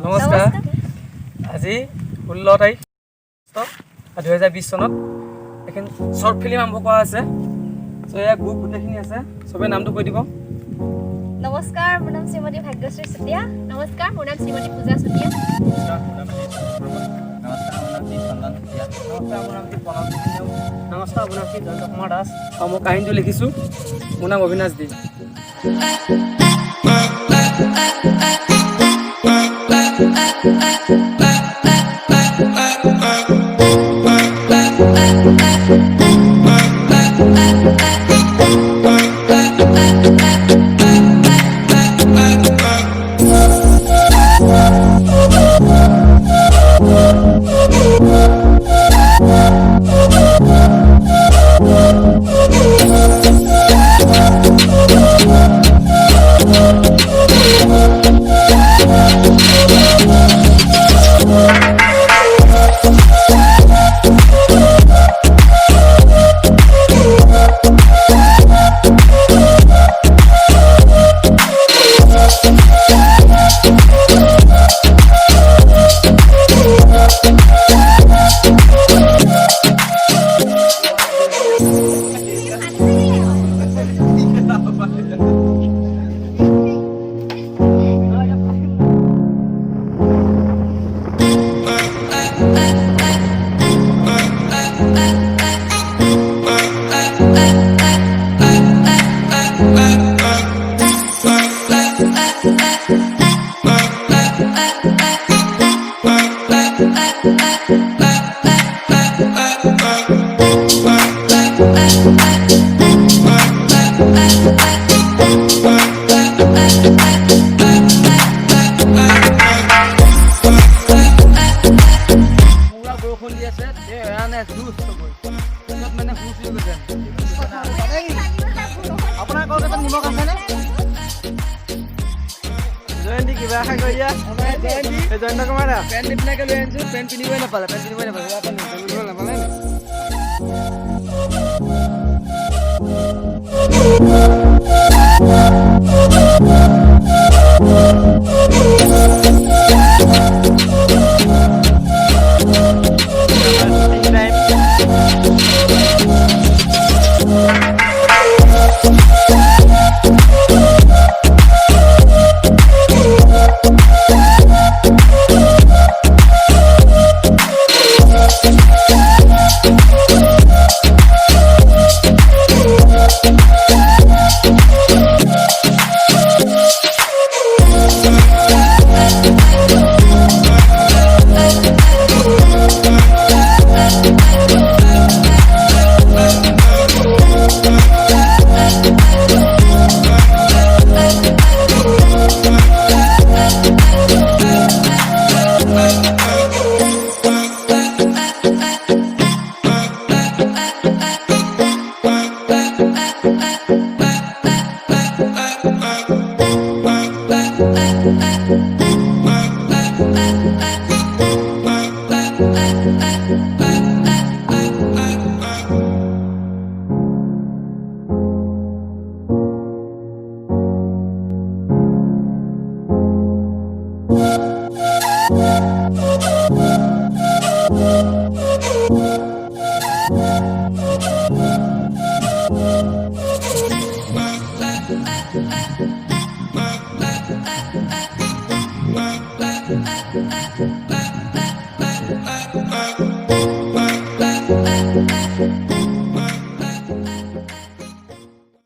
নমস্কাৰ। আজি 16 তাৰিখ 2020 চনত এখন শ্বৰ্ট ফিল্ম আৰম্ভ কৰা আছে। চ' এয়া গ্ৰুপ গোটেইখিনি আছে, চবে নামটো কৈ দিব। নমস্কাৰ, মোৰ নাম শ্ৰীমতী ভাগ্যশ্ৰী চুতীয়া। নমস্কাৰ, মোৰ নাম শ্ৰীমতী পূজা চুতীয়া। নমস্কাৰ, মোৰ নাম চন্দন চুতীয়া। নমস্কাৰ, মোৰ নাম প্ৰণৱ চুতীয়া। নমস্কাৰ, মোৰ নাম জয়ন্ত কুমাৰ দাস আৰু মই কাহিনীটো লিখিছোঁ। মোৰ নাম অবিনাশ দি। জয়ন্তী কিবা আশা কৰি দিয়া। জয়ন্ত কুমাৰ দা পেণ্ট নিপিনাকে লৈ আনিছো, পেণ্ট পিন্ধিবই নাপালে।